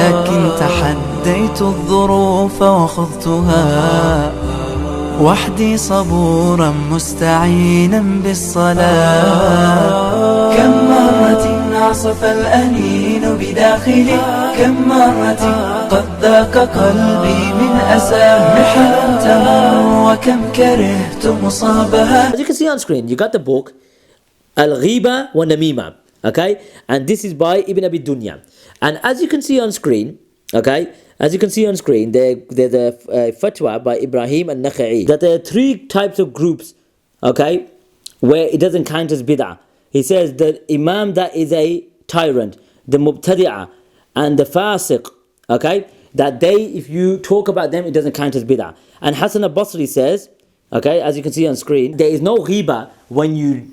لكن تحديت الظروف وخضتها وحدي صبورا مستعينا بالصلاة. كم مرة عصف الأنين بداخلي، كم مرة قد ذاق قلبي من أسى محنتها، وكم كرهت مصابها. As you can see on screen, you got the book Al-Ghiba wa Namima, okay? And this is by Ibn Abi Dunya. And as you can see on screen, okay, there's a fatwa by Ibrahim al-Nakha'i that there are three types of groups, okay, where it doesn't count as bid'ah. He says the imam that is a tyrant, the mubtadi'ah, and the fasiq, okay, that they, if you talk about them, it doesn't count as bid'ah. And Hassan al-Basri says, okay, as you can see on screen, there is no ghiba when you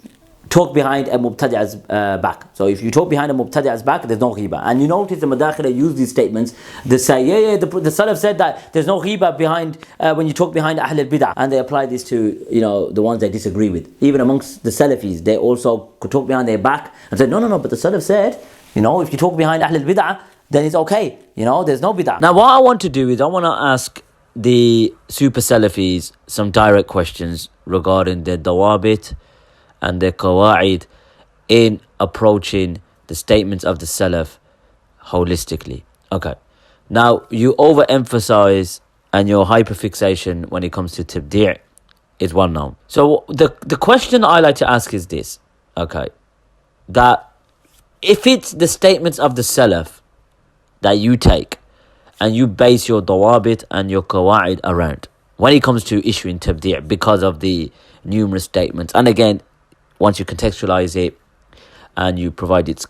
talk behind a mubtadi'ah's back. So if you talk behind a mubtadi'ah's back, there's no ghiba. And you notice the Madaakhilah use these statements. They say, the Salaf said that there's no ghiba behind when you talk behind Ahl al-Bid'ah. And they apply this to, the ones they disagree with. Even amongst the Salafis, they also could talk behind their back and say, no, but the Salaf said, if you talk behind Ahl al-Bid'ah, then it's okay. There's no bid'ah. Now what I want to do is I want to ask the Super Salafees some direct questions regarding their dawabit and their qawaid in approaching the statements of the Salaf holistically. Okay. Now, you overemphasize and your hyperfixation when it comes to tabdi' is well known. So the question I like to ask is this, okay, that if it's the statements of the Salaf that you take and you base your dawabit and your qawaid around when it comes to issuing tabdi' because of the numerous statements, and again, once you contextualize it and you provide its,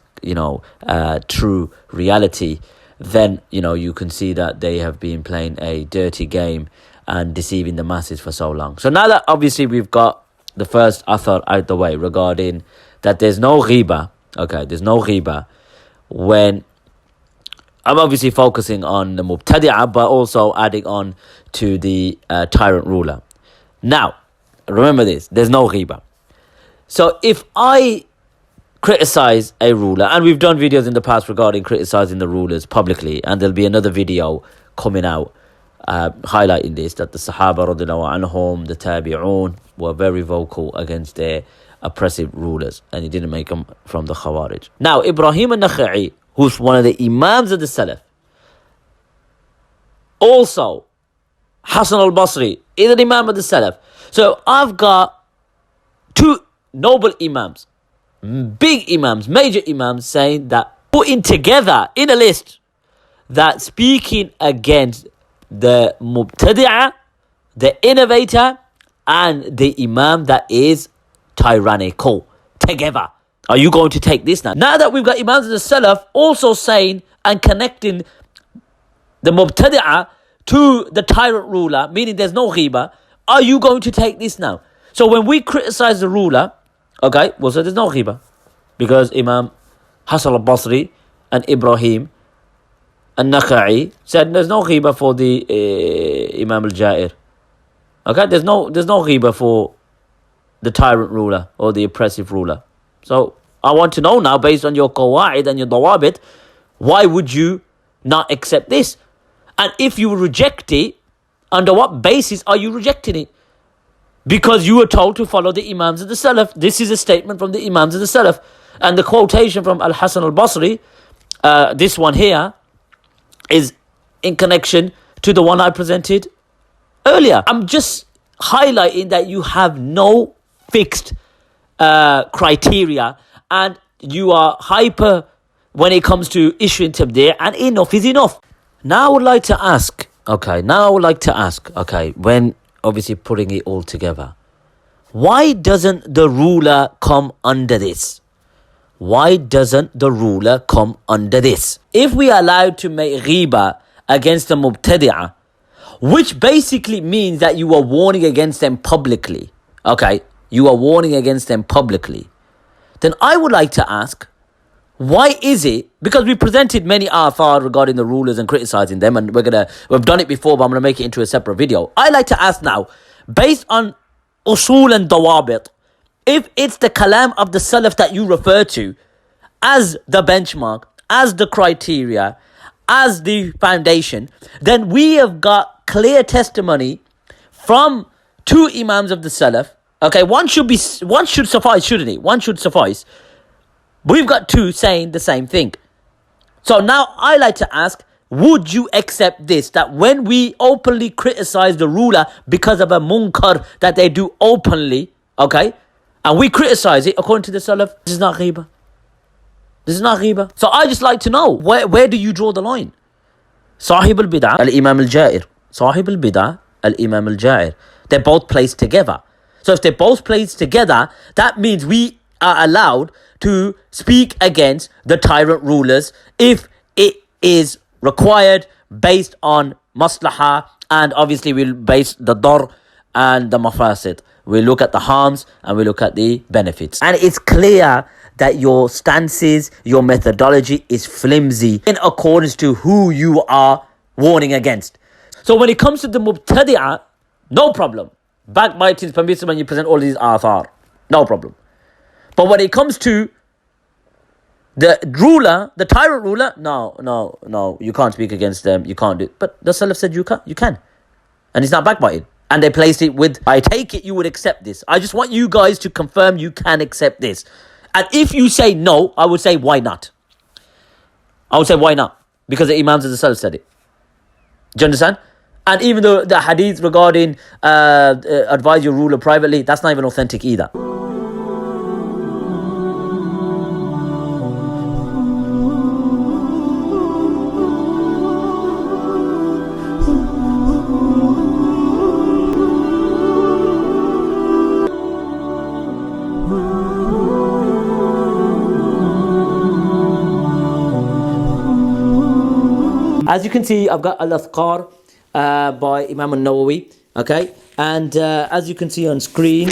true reality, then, you can see that they have been playing a dirty game and deceiving the masses for so long. So now that obviously we've got the first athar out the way regarding that there's no ghiba, okay, there's no ghiba when I'm obviously focusing on the mubtadi'ah, but also adding on to the tyrant ruler. Now, remember this, there's no ghiba. So if I criticize a ruler, and we've done videos in the past regarding criticizing the rulers publicly, and there'll be another video coming out highlighting this, that the Sahaba radiallahu anhum, the Tabi'un, were very vocal against their oppressive rulers, and he didn't make them from the Khawarij. Now, Ibrahim al-Nakha'i, who's one of the Imams of the Salaf, also Hassan al-Basri is an Imam of the Salaf. So I've got two noble Imams, big Imams, major Imams, saying that, putting together in a list, that speaking against the Mubtadi'ah, the innovator, and the Imam that is tyrannical together. Are you going to take this now? Now that we've got Imams of the Salaf also saying and connecting the Mubtadi'ah to the tyrant ruler, meaning there's no ghiba, are you going to take this now? So when we criticize the ruler, okay, we'll say there's no ghiba, because Imam Hassan al-Basri and Ibrahim al-Nakha'i said there's no ghiba for the Imam al-Ja'ir. Okay, there's no ghiba for the tyrant ruler or the oppressive ruler. So I want to know now, based on your qawaid and your dawabit, why would you not accept this? And if you reject it, under what basis are you rejecting it? Because you were told to follow the Imams of the Salaf. This is a statement from the Imams of the Salaf. And the quotation from Al-Hasan al-Basri, this one here, is in connection to the one I presented earlier. I'm just highlighting that you have no fixed criteria, and you are hyper when it comes to issuing tabdi', and enough is enough. Now I would like to ask, when obviously putting it all together, why doesn't the ruler come under this? Why doesn't the ruler come under this? If we are allowed to make ghiba against the mubtadi'ah, which basically means that you are warning against them publicly, okay, you are warning against them publicly, then I would like to ask, why is it, because we presented many athar regarding the rulers and criticizing them, and we've done it before, but I'm going to make it into a separate video. I like to ask now, based on usul and dawabit, if it's the kalam of the Salaf that you refer to as the benchmark, as the criteria, as the foundation, then we have got clear testimony from two Imams of the Salaf. Okay, one should suffice, shouldn't it? One should suffice. We've got two saying the same thing. So now I like to ask, would you accept this? That when we openly criticize the ruler because of a munkar that they do openly, okay, and we criticize it according to the Salaf, this is not ghibah. This is not ghibah. So I just like to know, where do you draw the line? Sahib al-bid'ah, al-imam al-ja'ir. Sahib al-bid'ah, al-imam al-ja'ir. They're both placed together. So if they're both placed together, that means we are allowed to speak against the tyrant rulers if it is required based on maslahah, and obviously we'll base the dar and the mafasid. We look at the harms and we look at the benefits. And it's clear that your stances, your methodology is flimsy in accordance to who you are warning against. So when it comes to the mubtadi'ah, no problem. Backbiting is permissible when you present all these athar. No problem. But when it comes to the ruler, the tyrant ruler, no, you can't speak against them, you can't do it. But the Salaf said you can. And it's not backbiting. And they placed it with, I take it you would accept this. I just want you guys to confirm you can accept this. And if you say no, I would say, why not? I would say, why not? Because the Imams of the Salaf said it. Do you understand? And even though the hadith regarding advise your ruler privately, that's not even authentic either. As you can see, I've got Al-Athqar by Imam al-Nawawi, okay? And as you can see on screen,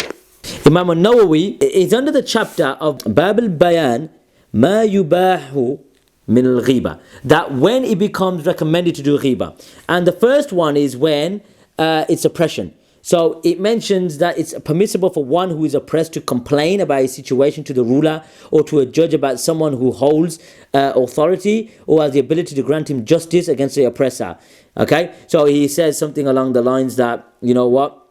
Imam al-Nawawi is under the chapter of Bab al-Bayan ma yubahu min al-ghiba, that when it becomes recommended to do ghiba. And the first one is when it's oppression. So it mentions that it's permissible for one who is oppressed to complain about a situation to the ruler or to a judge about someone who holds authority or has the ability to grant him justice against the oppressor. Okay, so he says something along the lines that, you know what,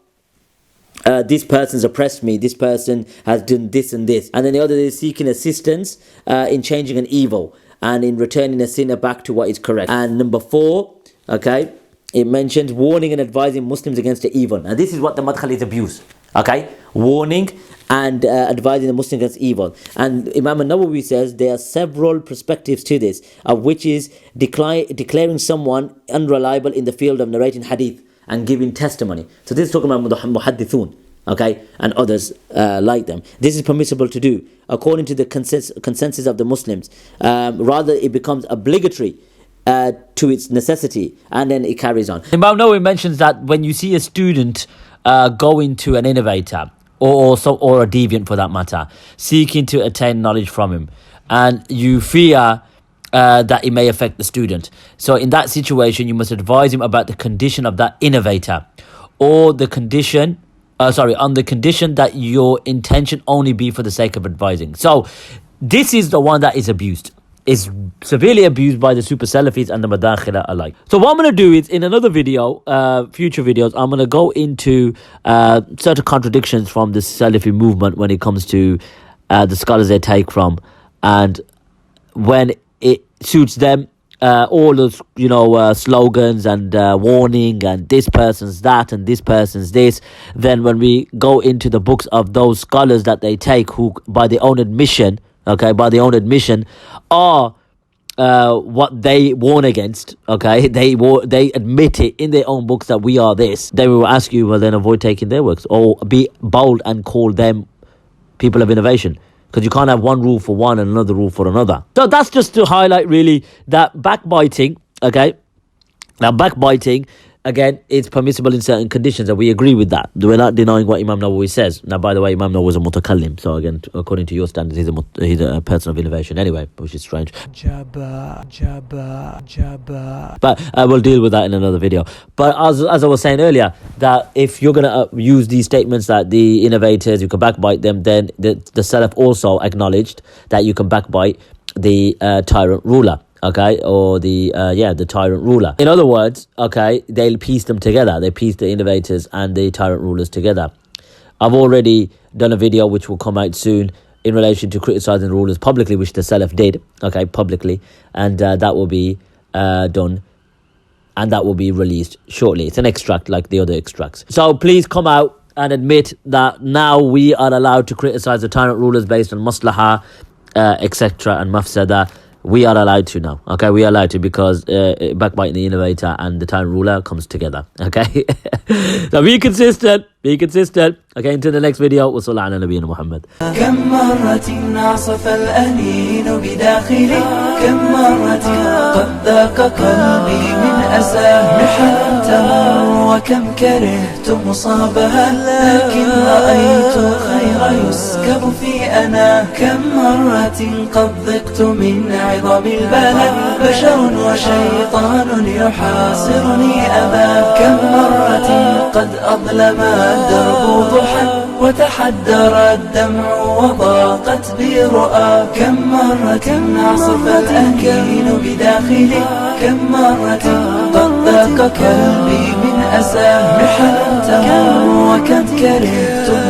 this person's oppressed me, this person has done this and this. And then the other is seeking assistance in changing an evil and in returning a sinner back to what is correct. And number 4, okay, it mentions warning and advising Muslims against the evil. And this is what the Madaakhilah is abuse. Okay? Warning and advising the Muslims against evil. And Imam al-Nawawi says there are several perspectives to this, of which is declaring someone unreliable in the field of narrating hadith and giving testimony. So this is talking about muhaddithun, okay, and others like them. This is permissible to do according to the consensus of the Muslims. Rather, it becomes obligatory to its necessity, and then it carries on. Imam Nawawi mentions that when you see a student go into an innovator, or a deviant for that matter, seeking to attain knowledge from him, and you fear that it may affect the student, so in that situation you must advise him about the condition of that innovator, or the condition on the condition that your intention only be for the sake of advising. So this is the one that is abused. Is severely abused by the Super Salafees and the Madaakhilah alike. So what I'm going to do is, in another video, future videos, I'm going to go into certain contradictions from the Salafi movement when it comes to the scholars they take from, and when it suits them, all those slogans and warning and this person's that and this person's this. Then when we go into the books of those scholars that they take, who by their own admission, are what they warn against, okay? They admit it in their own books that we are this. They will ask you, well, then avoid taking their works, or be bold and call them people of innovation, because you can't have one rule for one and another rule for another. So that's just to highlight really that backbiting, okay? Now backbiting, again, it's permissible in certain conditions, and we agree with that. We're not denying what Imam Nawawi says. Now, by the way, Imam Nawawi was a mutakallim, so again, according to your standards, he's a person of innovation anyway, which is strange. Jabba. But we'll deal with that in another video. But as I was saying earlier, that if you're going to use these statements that the innovators, you can backbite them, then the Salaf also acknowledged that you can backbite the tyrant ruler. okay, or the tyrant ruler. In other words, okay, they'll piece them together. They piece the innovators and the tyrant rulers together. I've already done a video which will come out soon in relation to criticizing the rulers publicly, which the Salaf did, okay, publicly, and that will be done, and that will be released shortly. It's an extract like the other extracts. So please come out and admit that now we are allowed to criticize the tyrant rulers based on maslaha, etc. and mafsada. We are allowed to now, okay? We are allowed to, because backbiting the innovator and the tyrant ruler comes together, okay? So be consistent, okay? Until the next video, wa sallallahu ala nabiyyina Muhammad. كم مرة عصف الأنين بداخلي كم مرة قد ذاق قلبي من أساه محن تمر وكم كرهت مصابها لكن رأيت الخير يسكب في أنا كم مرة قد ضقت من عظم البلاء بشر وشيطان يحاصرني أبا كم مرة قد أظلم الدرب ضحى وتحدر الدمع وضاقت بي رؤى كم مرة عصف الأنين بداخلي كم مرة قد ذاق قلبي من أساه محن تمر وكم كرهت